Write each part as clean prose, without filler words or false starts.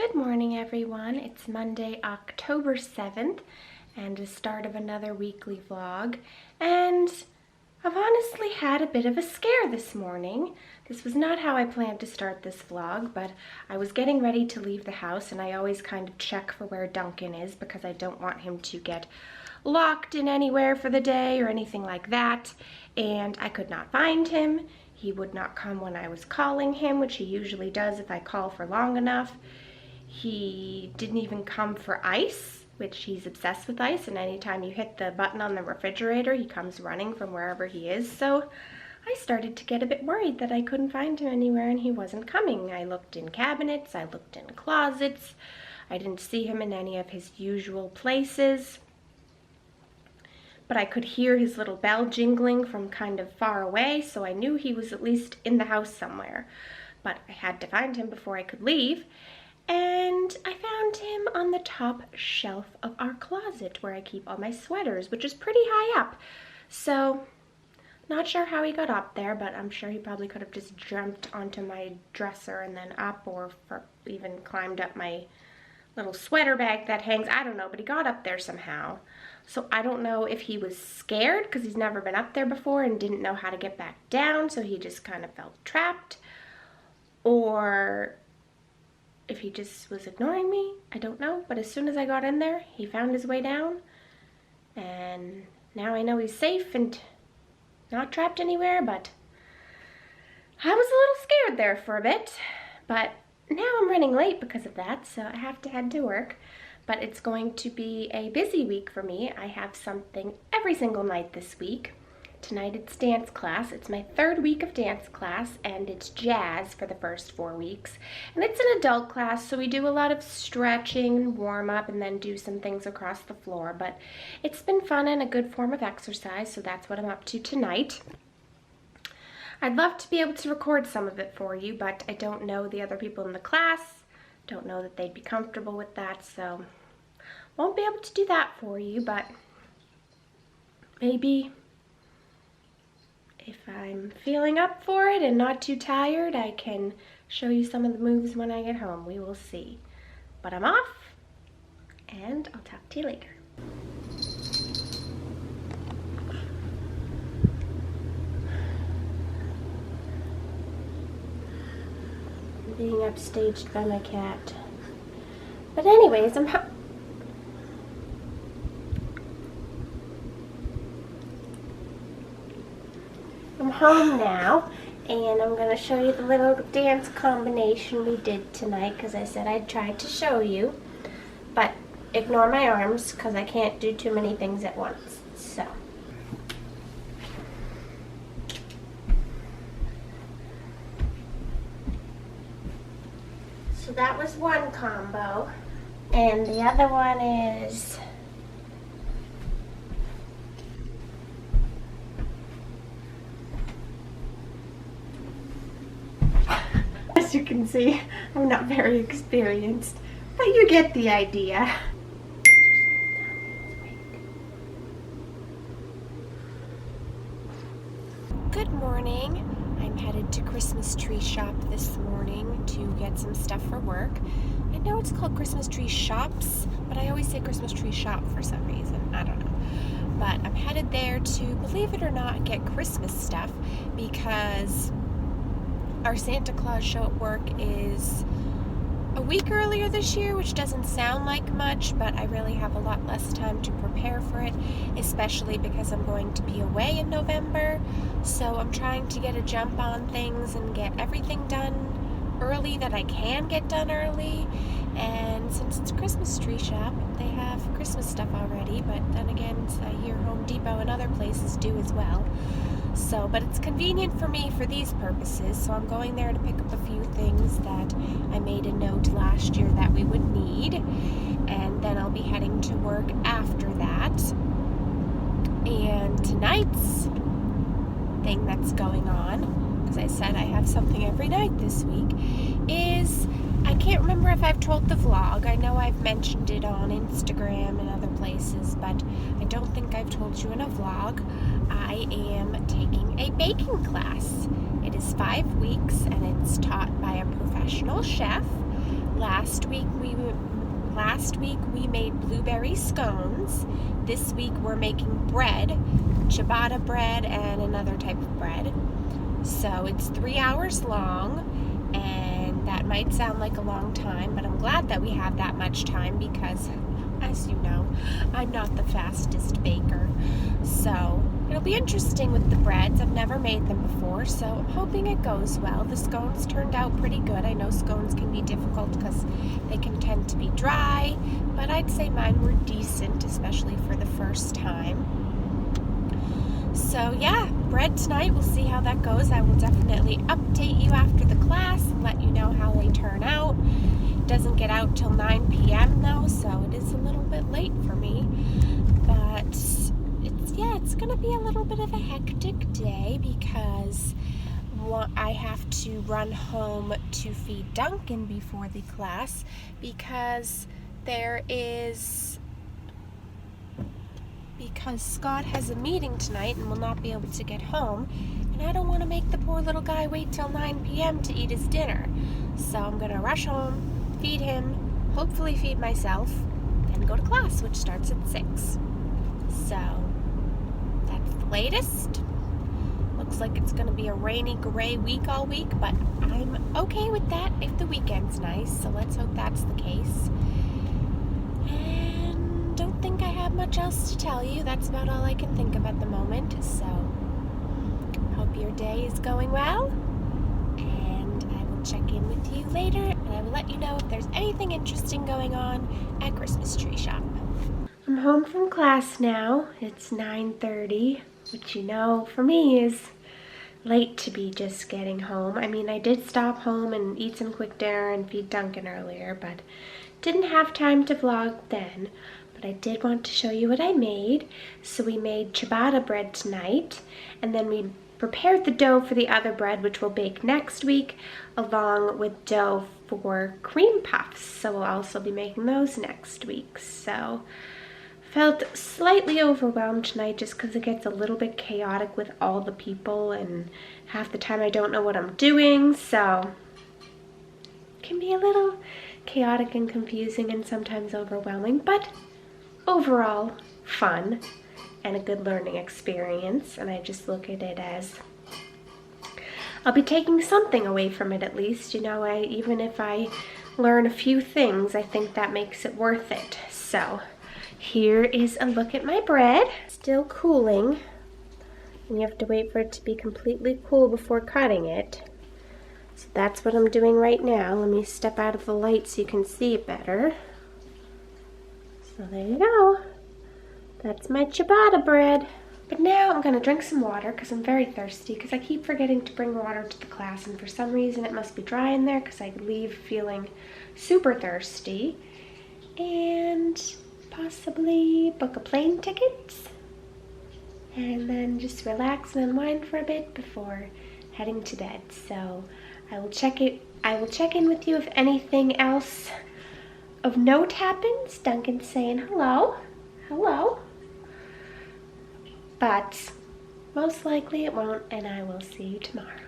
Good morning, everyone. It's Monday, October 7th, and the start of another weekly vlog. And I've honestly had a bit of a scare this morning. This was not how I planned to start this vlog, but I was getting ready to leave the house, and I always kind of check for where Duncan is because I don't want him to get locked in anywhere for the day or anything like that. And I could not find him. He would not come when I was calling him, which he usually does if I call for long enough. He didn't even come for ice, which he's obsessed with ice, and anytime you hit the button on the refrigerator, he comes running from wherever he is. So I started to get a bit worried that I couldn't find him anywhere and he wasn't coming. I looked in cabinets, I looked in closets. I didn't see him in any of his usual places. But I could hear his little bell jingling from kind of far away, so I knew he was at least in the house somewhere. But I had to find him before I could leave. And I found him on the top shelf of our closet where I keep all my sweaters, which is pretty high up. So, not sure how he got up there, but I'm sure he probably could have just jumped onto my dresser and then up, or even climbed up my little sweater bag that hangs. I don't know, but he got up there somehow. So I don't know if he was scared because he's never been up there before and didn't know how to get back down, so he just kind of felt trapped, or if he just was ignoring me. I don't know, but as soon as I got in there, he found his way down, and now I know he's safe and not trapped anywhere. But I was a little scared there for a bit, but now I'm running late because of that, so I have to head to work. But it's going to be a busy week for me. I have something every single night this week. Tonight it's dance class. It's my third week of dance class, and it's jazz for the first 4 weeks. And it's an adult class, so we do a lot of stretching and warm up and then do some things across the floor. But it's been fun and a good form of exercise, so that's what I'm up to tonight. I'd love to be able to record some of it for you, but I don't know the other people in the class. Don't know that they'd be comfortable with that, so won't be able to do that for you, but maybe if I'm feeling up for it and not too tired, I can show you some of the moves when I get home. We will see. But I'm off, and I'll talk to you later. I'm being upstaged by my cat. But anyways, I'm home now, and I'm going to show you the little dance combination we did tonight because I said I'd try to show you. But ignore my arms because I can't do too many things at once. So that was one combo, and the other one is as you can see, I'm not very experienced, but you get the idea. Good morning. I'm headed to Christmas tree shop this morning to get some stuff for work. I know it's called Christmas tree shops, but I always say Christmas tree shop for some reason. I don't know. But I'm headed there to, believe it or not, get Christmas stuff because our Santa Claus show at work is a week earlier this year, which doesn't sound like much, but I really have a lot less time to prepare for it, especially because I'm going to be away in November. So I'm trying to get a jump on things and get everything done early that I can get done early. And since it's a Christmas tree shop, they have Christmas stuff already, but then again, I hear Home Depot and other places do as well. So, but it's convenient for me for these purposes, so I'm going there to pick up a few things that I made a note last year that we would need, and then I'll be heading to work after that. And tonight's thing that's going on, because I said I have something every night this week, is, I can't remember if I've told the vlog. I know I've mentioned it on Instagram and other places, but I don't think I've told you in a vlog. I am taking a baking class. It is 5 weeks and it's taught by a professional chef. Last week we made blueberry scones. This week we're making bread, ciabatta bread and another type of bread. So it's 3 hours long, and that might sound like a long time, but I'm glad that we have that much time because, as you know, I'm not the fastest baker. So it'll be interesting with the breads. I've never made them before, so I'm hoping it goes well. The scones turned out pretty good. I know scones can be difficult because they can tend to be dry, but I'd say mine were decent, especially for the first time. So yeah, bread tonight. We'll see how that goes. I will definitely update you after the class and let you know how they turn out. It doesn't get out till 9 p.m. though, so it is a little bit late for me. But it's going to be a little bit of a hectic day because I have to run home to feed Duncan before the class because Scott has a meeting tonight and will not be able to get home, and I don't want to make the poor little guy wait till 9 p.m. to eat his dinner. So I'm going to rush home, feed him, hopefully feed myself, and go to class, which starts at 6. So that's the latest. Looks like it's going to be a rainy, gray week all week, but I'm okay with that if the weekend's nice, so let's hope that's the case. And don't think I have much else to tell you. That's about all I can think of at the moment, so hope your day is going well, and I will check in with you later, and I will let you know if there's anything interesting going on at Christmas Tree Shop. I'm home from class now. It's 9:30, which for me is late to be just getting home. I mean, I did stop home and eat some quick dinner and feed Duncan earlier, but didn't have time to vlog then. But I did want to show you what I made. So we made ciabatta bread tonight, and then we prepared the dough for the other bread, which we'll bake next week, along with dough for cream puffs. So we'll also be making those next week. So felt slightly overwhelmed tonight just because it gets a little bit chaotic with all the people, and half the time I don't know what I'm doing, so it can be a little chaotic and confusing and sometimes overwhelming, but overall fun and a good learning experience. And I just look at it as I'll be taking something away from it at least. Even if I learn a few things, I think that makes it worth it. So here is a look at my bread. Still cooling, and you have to wait for it to be completely cool before cutting it. So that's what I'm doing right now. Let me step out of the light so you can see it better. So there you go. That's my ciabatta bread. But now I'm going to drink some water because I'm very thirsty, because I keep forgetting to bring water to the class, and for some reason it must be dry in there because I leave feeling super thirsty. And possibly book a plane ticket and then just relax and unwind for a bit before heading to bed. So I will check in with you if anything else of note happens. Duncan's saying hello. But most likely it won't, and I will see you tomorrow.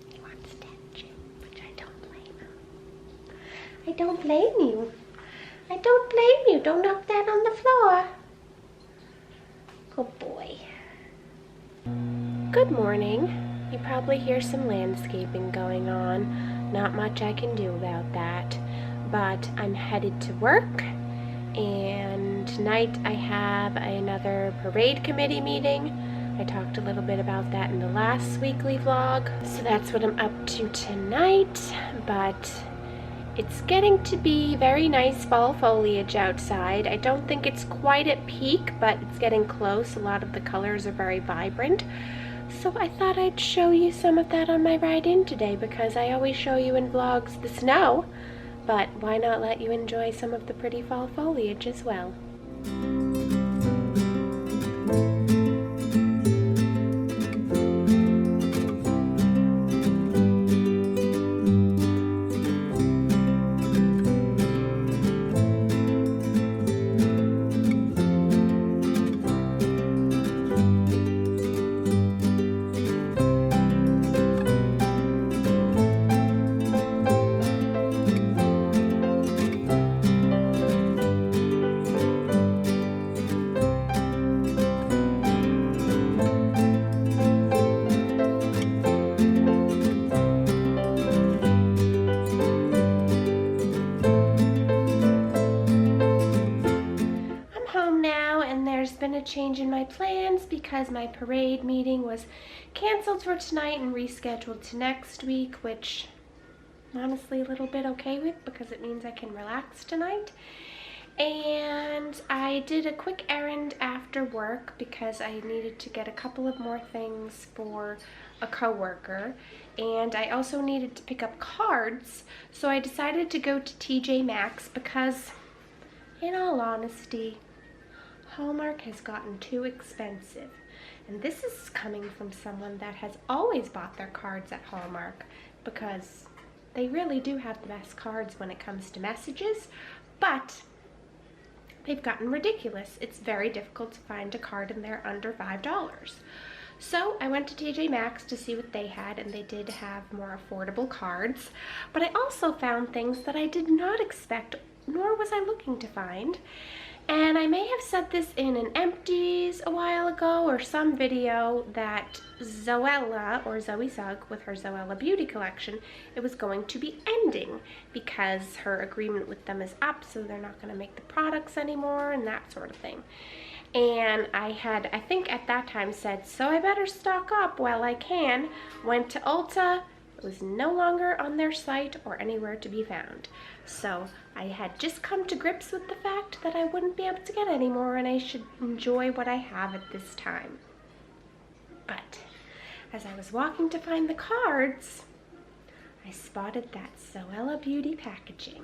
He wants attention, which I don't blame him. I don't blame you. Don't knock that on the floor. Good boy. Good morning. You probably hear some landscaping going on. Not much I can do about that. But I'm headed to work, and tonight I have another parade committee meeting. I talked a little bit about that in the last weekly vlog. So that's what I'm up to tonight. But it's getting to be very nice fall foliage outside. I don't think it's quite at peak, but it's getting close. A lot of the colors are very vibrant. So I thought I'd show you some of that on my ride in today, because I always show you in vlogs the snow, but why not let you enjoy some of the pretty fall foliage as well? change in my plans because my parade meeting was canceled for tonight and rescheduled to next week, which I'm honestly a little bit okay with because it means I can relax tonight. And I did a quick errand after work because I needed to get a couple of more things for a coworker, and I also needed to pick up cards, so I decided to go to TJ Maxx because, in all honesty, Hallmark has gotten too expensive. And this is coming from someone that has always bought their cards at Hallmark because they really do have the best cards when it comes to messages, but they've gotten ridiculous. It's very difficult to find a card in there under $5. So I went to TJ Maxx to see what they had, and they did have more affordable cards. But I also found things that I did not expect, nor was I looking to find. And I may have said this in an Empties a while ago or some video that Zoella, or Zoe Zug, with her Zoella Beauty collection, it was going to be ending because her agreement with them is up, so they're not going to make the products anymore and that sort of thing. And I had, I think at that time, said, so I better stock up while I can. Went to Ulta. It was no longer on their site or anywhere to be found. So I had just come to grips with the fact that I wouldn't be able to get any more and I should enjoy what I have at this time. But as I was walking to find the cards, I spotted that Zoella Beauty packaging.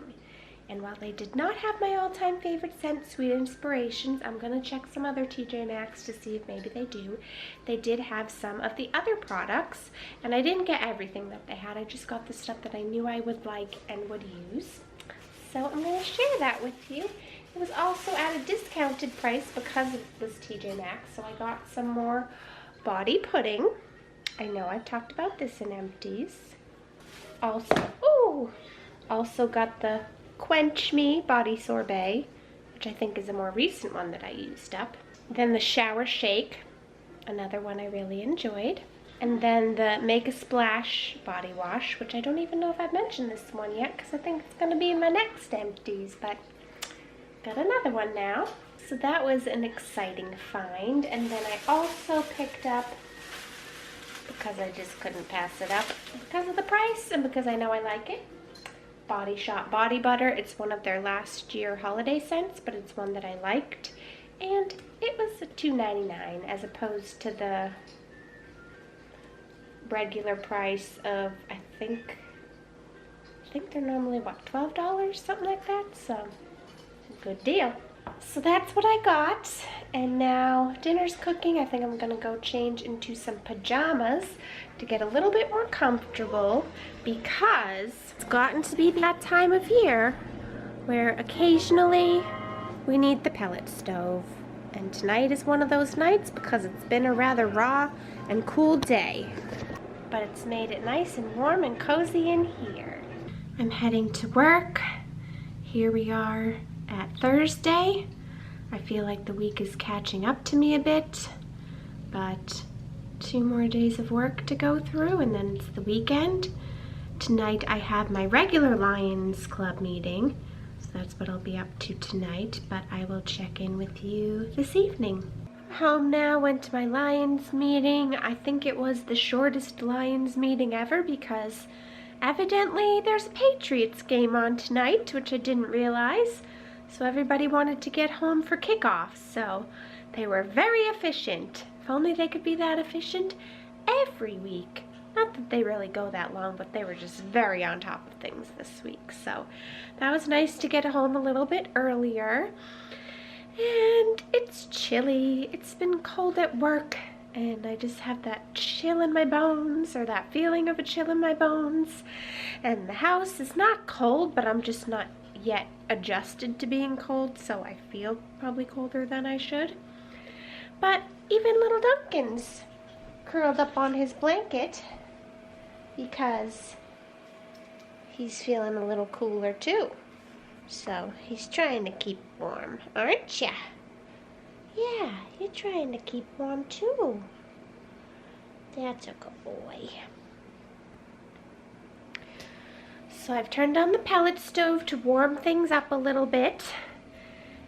And while they did not have my all-time favorite scent, Sweet Inspirations, I'm going to check some other TJ Maxx to see if maybe they do. They did have some of the other products, and I didn't get everything that they had. I just got the stuff that I knew I would like and would use. So I'm going to share that with you. It was also at a discounted price because it was TJ Maxx, so I got some more body pudding. I know I've talked about this in Empties. Also got the Quench Me Body Sorbet, which I think is a more recent one that I used up. Then the Shower Shake, another one I really enjoyed. And then the Make a Splash Body Wash, which I don't even know if I've mentioned this one yet because I think it's going to be in my next Empties, but got another one now. So that was an exciting find. And then I also picked up, because I just couldn't pass it up because of the price and because I know I like it, Body Shop Body Butter. It's one of their last year holiday scents, but it's one that I liked, and it was $2.99 as opposed to the regular price of I think they're normally what, $12, something like that. So good deal. So that's what I got, and now dinner's cooking. I think I'm gonna go change into some pajamas to get a little bit more comfortable because it's gotten to be that time of year where occasionally we need the pellet stove, and tonight is one of those nights because it's been a rather raw and cool day, but it's made it nice and warm and cozy in here. I'm heading to work. Here we are at Thursday. I feel like the week is catching up to me a bit, but 2 more days of work to go through and then it's the weekend. Tonight I have my regular Lions Club meeting, so that's what I'll be up to tonight, but I will check in with you this evening. Home now, went to my Lions meeting. I think it was the shortest Lions meeting ever because evidently there's a Patriots game on tonight, which I didn't realize. So everybody wanted to get home for kickoff, so they were very efficient. If only they could be that efficient every week. Not that they really go that long, but they were just very on top of things this week. So that was nice to get home a little bit earlier. And it's chilly. It's been cold at work, and I just have that chill in my bones, or that feeling of a chill in my bones. And the house is not cold, but I'm just not yet adjusted to being cold, so I feel probably colder than I should. But even little Duncan's curled up on his blanket because he's feeling a little cooler too. So he's trying to keep warm, aren't ya? Yeah, you're trying to keep warm too. That's a good boy. So I've turned on the pellet stove to warm things up a little bit.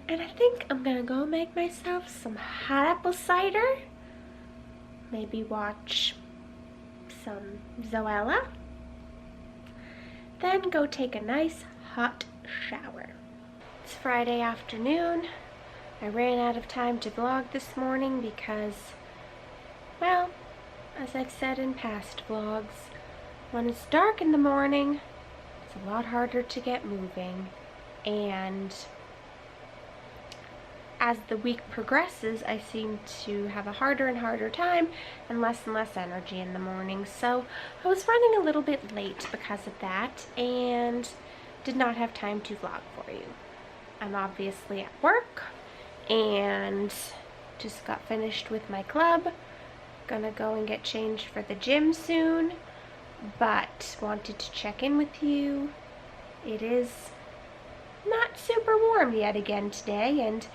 And I think I'm gonna go make myself some hot apple cider. Maybe watch some Zoella. Then go take a nice hot shower. It's Friday afternoon. I ran out of time to vlog this morning because, well, as I've said in past vlogs, when it's dark in the morning, it's a lot harder to get moving. And as the week progresses, I seem to have a harder and harder time and less energy in the morning. So I was running a little bit late because of that and did not have time to vlog for you. I'm obviously at work and just got finished with my club. Gonna go and get changed for the gym soon, but wanted to check in with you. It is not super warm yet again today, and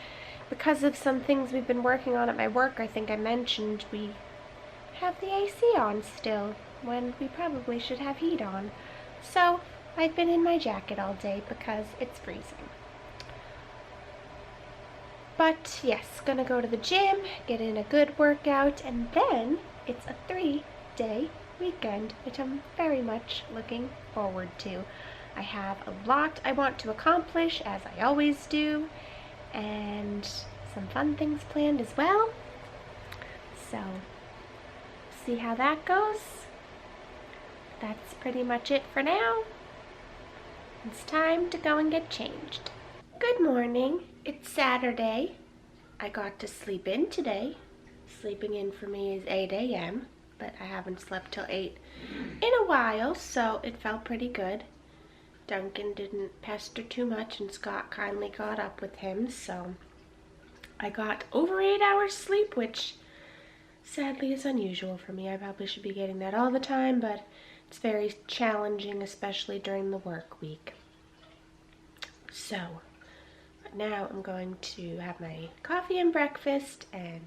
because of some things we've been working on at my work, I think I mentioned we have the AC on still when we probably should have heat on. So I've been in my jacket all day because it's freezing. But yes, gonna go to the gym, get in a good workout, and then it's a 3-day weekend, which I'm very much looking forward to. I have a lot I want to accomplish, as I always do, and some fun things planned as well. So, see how that goes. That's pretty much it for now. It's time to go and get changed. Good morning. It's Saturday. I got to sleep in today. Sleeping in for me is 8 a.m., but I haven't slept till 8 in a while, so it felt pretty good. Duncan didn't pester too much, and Scott kindly caught up with him, so I got over 8 hours sleep, which sadly is unusual for me. I probably should be getting that all the time, but it's very challenging, especially during the work week. So now I'm going to have my coffee and breakfast and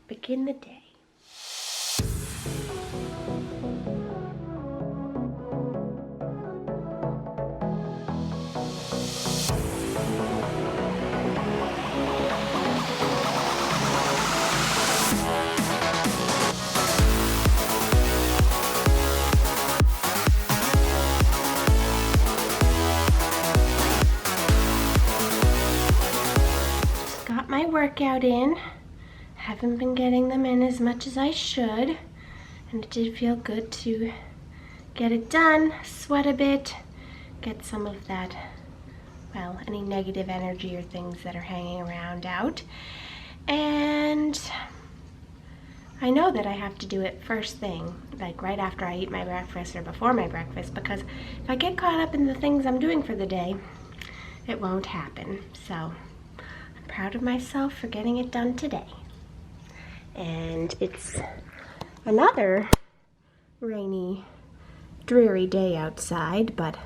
begin the day. My workout in. Haven't been getting them in as much as I should, and it did feel good to get it done, sweat a bit, get some of that, well, any negative energy or things that are hanging around out. And I know that I have to do it first thing, like right after I eat my breakfast or before my breakfast, because if I get caught up in the things I'm doing for the day, it won't happen. So proud of myself for getting it done today. And it's another rainy, dreary day outside, but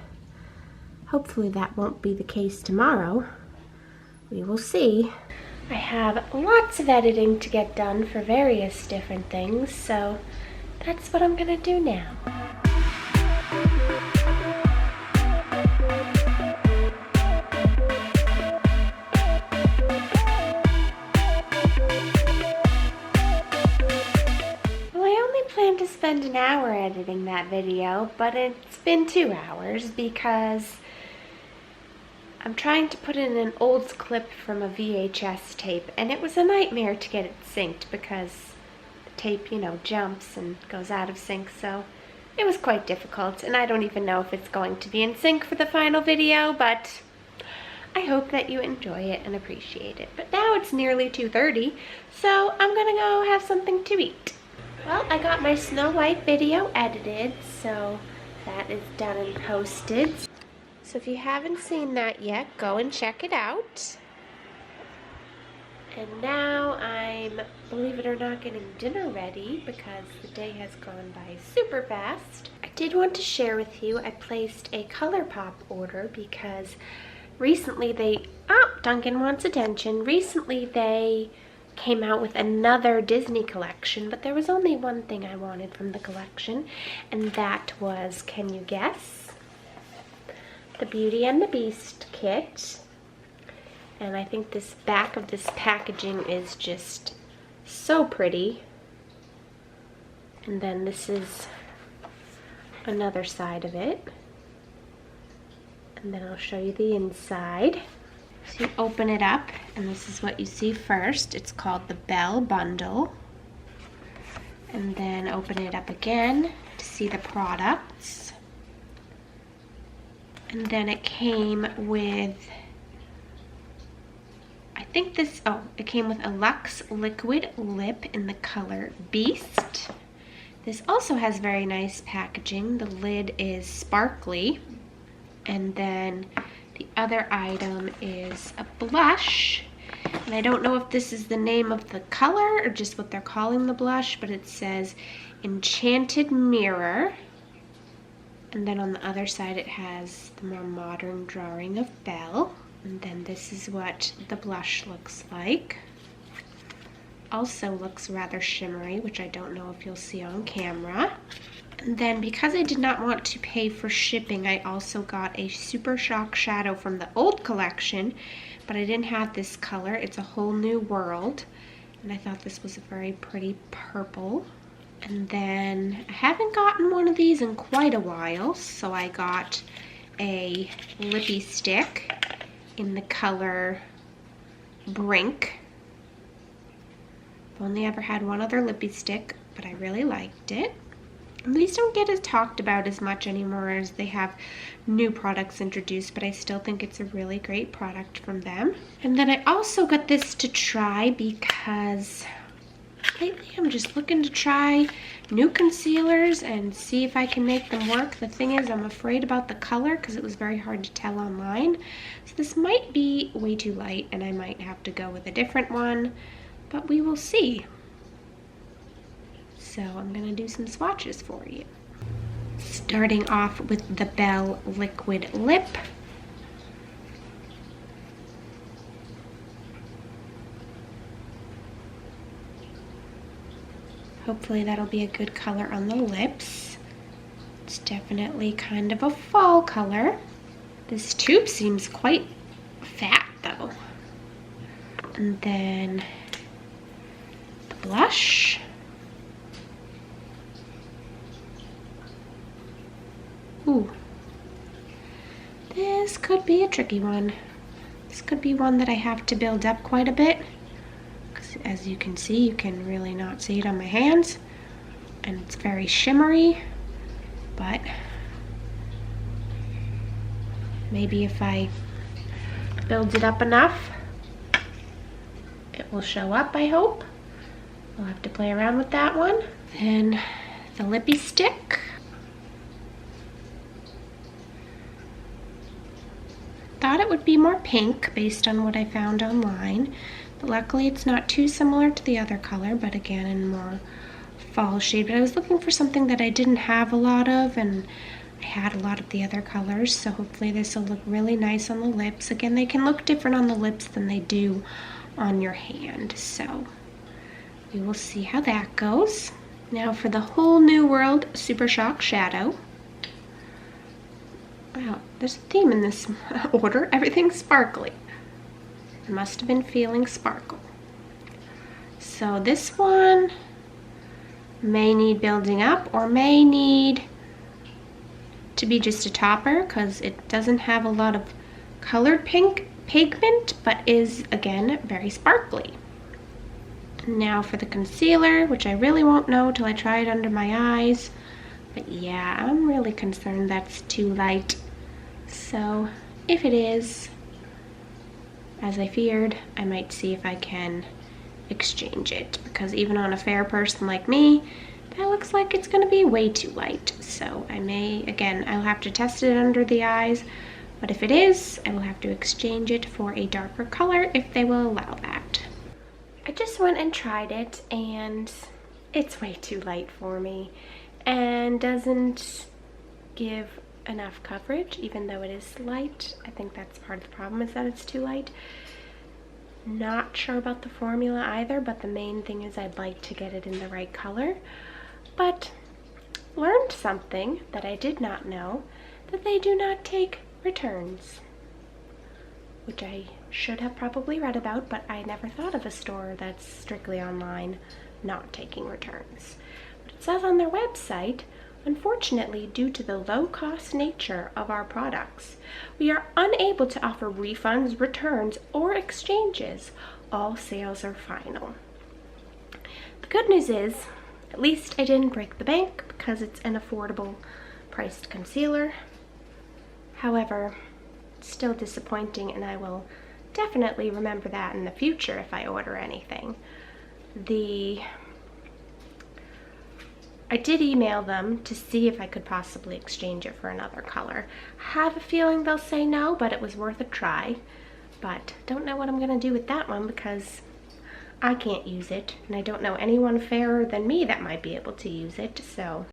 hopefully that won't be the case tomorrow. We will see. I have lots of editing to get done for various different things, so that's what I'm gonna do now. To spend an hour editing that video, but it's been 2 hours because I'm trying to put in an old clip from a VHS tape, and it was a nightmare to get it synced because the tape, you know, jumps and goes out of sync, so it was quite difficult, and I don't even know if it's going to be in sync for the final video, but I hope that you enjoy it and appreciate it. But now it's nearly 2:30, so I'm gonna go have something to eat. Well, I got my Snow White video edited, so that is done and posted. So if you haven't seen that yet, go and check it out. And now I'm, believe it or not, getting dinner ready because the day has gone by super fast. I did want to share with you, I placed a ColourPop order because recently Duncan wants attention. Recently they came out with another Disney collection, but there was only one thing I wanted from the collection, and that was, can you guess? The Beauty and the Beast kit. And I think this back of this packaging is just so pretty. And then this is another side of it. And then I'll show you the inside. So you open it up, and this is what you see first. It's called the Bell Bundle. And then open it up again to see the products. And then it came with, I think this, oh, it came with a Luxe Liquid Lip in the color Beast. This also has very nice packaging. The lid is sparkly. And then the other item is a blush. And I don't know if this is the name of the color or just what they're calling the blush, but it says Enchanted Mirror. And then on the other side it has the more modern drawing of Belle. And then this is what the blush looks like. Also looks rather shimmery, which I don't know if you'll see on camera. And then because I did not want to pay for shipping, I also got a Super Shock shadow from the old collection, but I didn't have this color. It's a Whole New World, and I thought this was a very pretty purple. And then I haven't gotten one of these in quite a while, so I got a lippy stick in the color Brink. I've only ever had one other lippy stick, but I really liked it. And these don't get as talked about as much anymore as they have new products introduced, but I still think it's a really great product from them. And then I also got this to try because lately I'm just looking to try new concealers and see if I can make them work. The thing is, I'm afraid about the color because it was very hard to tell online. So this might be way too light and I might have to go with a different one, but we will see. So I'm gonna do some swatches for you. Starting off with the Belle Liquid Lip. Hopefully that'll be a good color on the lips. It's definitely kind of a fall color. This tube seems quite fat though. And then the blush. Ooh, this could be a tricky one. This could be one that I have to build up quite a bit. Because as you can see, you can really not see it on my hands. And it's very shimmery, but maybe if I build it up enough, it will show up, I hope. We'll have to play around with that one. Then the lippy stick. Thought it would be more pink based on what I found online, but luckily it's not too similar to the other color, but again in more fall shade. But I was looking for something that I didn't have a lot of, and I had a lot of the other colors, so hopefully this will look really nice on the lips. Again, they can look different on the lips than they do on your hand, so we will see how that goes. Now for the Whole New World Super Shock Shadow. Wow, there's a theme in this order. Everything's sparkly. I must have been feeling sparkle. So this one may need building up or may need to be just a topper because it doesn't have a lot of colored pink pigment, but is again very sparkly. Now for the concealer, which I really won't know till I try it under my eyes. But yeah, I'm really concerned that's too light. So if it is, as I feared, I might see if I can exchange it, because even on a fair person like me, that looks like it's going to be way too light. So I may, again, I'll have to test it under the eyes, but if it is, I will have to exchange it for a darker color if they will allow that. I just went and tried it and it's way too light for me and doesn't give enough coverage, even though it is light. I think that's part of the problem, is that it's too light. Not sure about the formula either, but the main thing is I'd like to get it in the right color. But learned something that I did not know, that they do not take returns. which I should have probably read about, but I never thought of a store that's strictly online not taking returns. But it says on their website, unfortunately, due to the low-cost nature of our products, we are unable to offer refunds, returns, or exchanges. All sales are final. The good news is, at least I didn't break the bank because it's an affordable priced concealer. However, it's still disappointing, and I will definitely remember that in the future if I order anything. I did email them to see if I could possibly exchange it for another color. I have a feeling they'll say no, but it was worth a try. But don't know what I'm gonna do with that one because I can't use it, and I don't know anyone fairer than me that might be able to use it, so.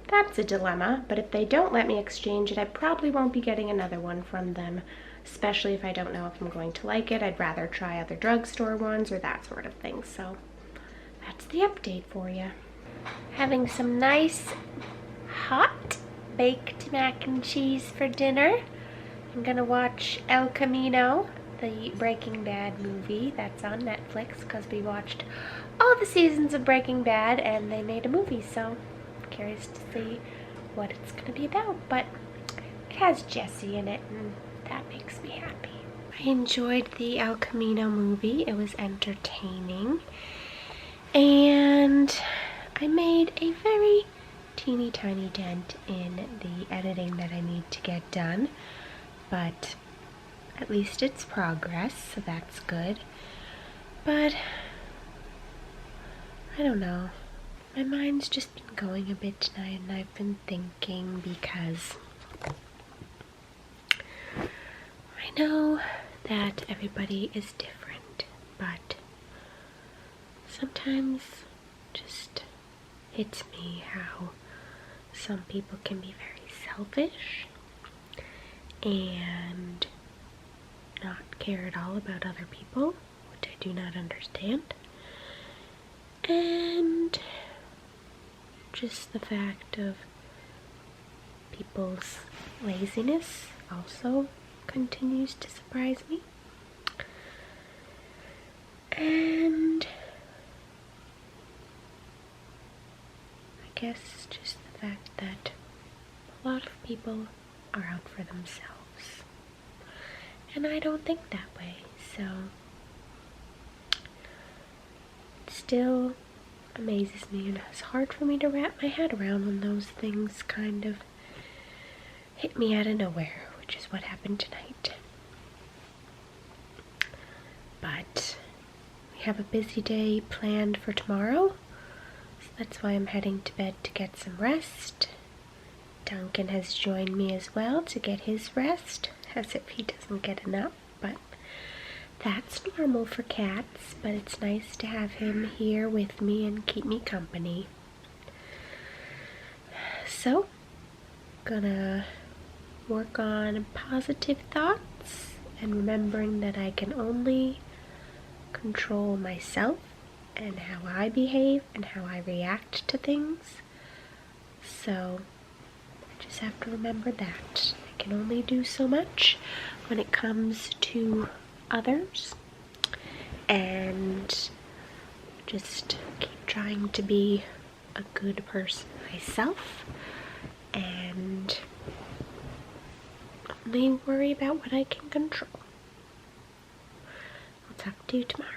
That's a dilemma, but if they don't let me exchange it, I probably won't be getting another one from them, especially if I don't know if I'm going to like it. I'd rather try other drugstore ones or that sort of thing, so that's the update for you. Having some nice hot baked mac and cheese for dinner. I'm gonna watch El Camino, the Breaking Bad movie that's on Netflix, because we watched all the seasons of Breaking Bad and they made a movie, so curious to see what it's going to be about, but it has Jesse in it and that makes me happy. I enjoyed the El Camino movie. It was entertaining and I made a very teeny tiny dent in the editing that I need to get done, but at least it's progress, so that's good. But I don't know. My mind's just been going a bit tonight, and I've been thinking because I know that everybody is different, but sometimes just hits me how some people can be very selfish and not care at all about other people, which I do not understand. And just the fact of people's laziness also continues to surprise me. And I guess just the fact that a lot of people are out for themselves. And I don't think that way, so it still amazes me, and it's hard for me to wrap my head around when those things kind of hit me out of nowhere, which is what happened tonight. But we have a busy day planned for tomorrow, so that's why I'm heading to bed to get some rest. Duncan has joined me as well to get his rest, as if he doesn't get enough, but that's normal for cats, but it's nice to have him here with me and keep me company. So, gonna work on positive thoughts and remembering that I can only control myself and how I behave and how I react to things. So, I just have to remember that. I can only do so much when it comes to others, and just keep trying to be a good person myself and only worry about what I can control. I'll talk to you tomorrow.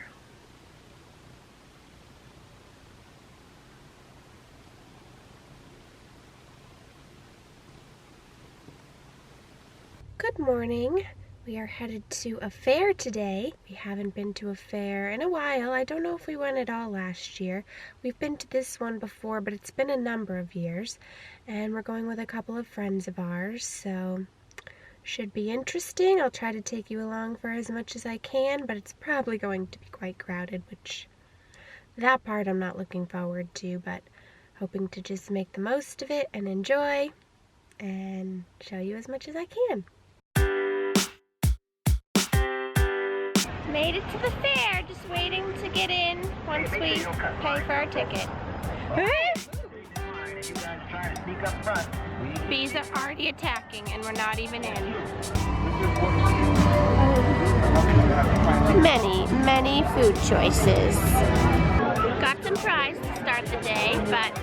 Good morning. We are headed to a fair today. We haven't been to a fair in a while. I don't know if we went at all last year. We've been to this one before, but it's been a number of years. And we're going with a couple of friends of ours, so should be interesting. I'll try to take you along for as much as I can, but it's probably going to be quite crowded, which that part I'm not looking forward to, but hoping to just make the most of it and enjoy and show you as much as I can. Made it to the fair, just waiting to get in. once we pay for our ticket. Bees are already attacking and we're not even in. Many food choices. Got some fries to start the day, but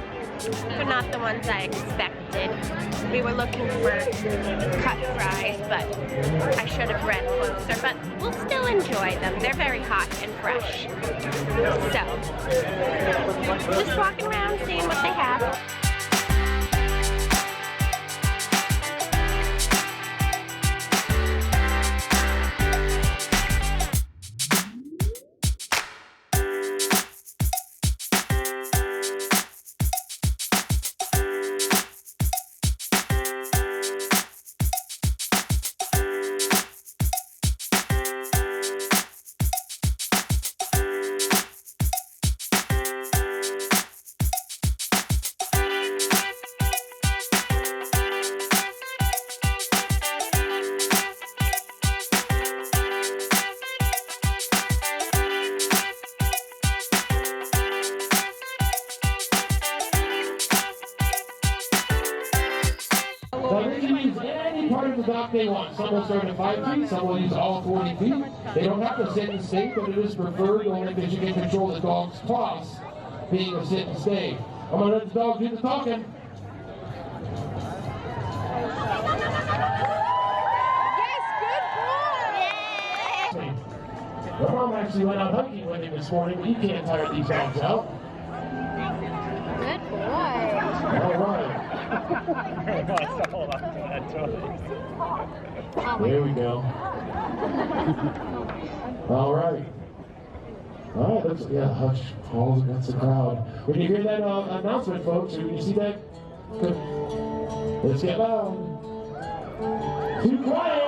they're not the ones I expected. We were looking for cut fries, but I should have read closer, but we'll still enjoy them. They're very hot and fresh. So, just walking around seeing what they have. Now they can use any part of the dock they want. Some will start at 5 feet, some will use all 40 feet. They don't have to sit and stay, but it is preferred only because you can control the dog's paws being a sit and stay. I'm going to let the dog do the talking. Yes, good boy! Yay! My mom actually went out hiking with him this morning, but you can't tire these dogs out. Good boy. All right. There we go. All right. All right, let's, yeah, hush, calls against the crowd. When you hear that announcement, folks, when you see that, good. Let's get loud. Too quiet.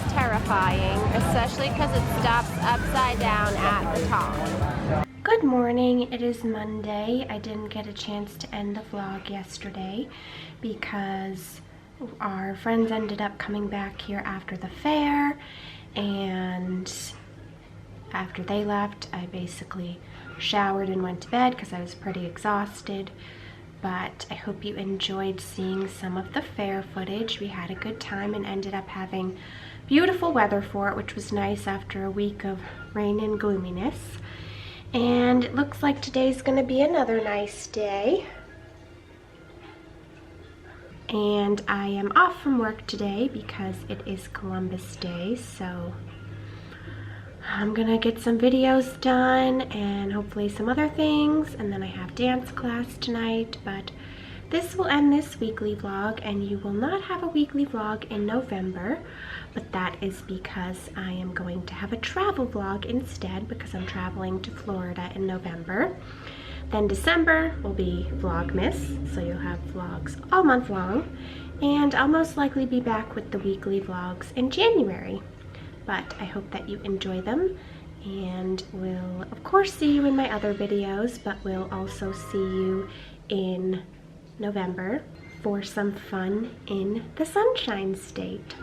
Terrifying, especially because it stops upside down at the top. Good morning, it is Monday. I didn't get a chance to end the vlog yesterday because our friends ended up coming back here after the fair, and after they left I basically showered and went to bed because I was pretty exhausted. But I hope you enjoyed seeing some of the fair footage. We had a good time and ended up having beautiful weather for it, which was nice after a week of rain and gloominess. And it looks like today's gonna be another nice day. And I am off from work today because it is Columbus Day, so I'm gonna get some videos done and hopefully some other things, and then I have dance class tonight. But this will end this weekly vlog, and you will not have a weekly vlog in November, but that is because I am going to have a travel vlog instead, because I'm traveling to Florida in November. Then December will be Vlogmas, so you'll have vlogs all month long, and I'll most likely be back with the weekly vlogs in January. But I hope that you enjoy them, and we'll of course see you in my other videos, but we'll also see you in November for some fun in the Sunshine State.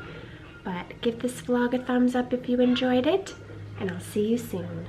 But give this vlog a thumbs up if you enjoyed it, and I'll see you soon.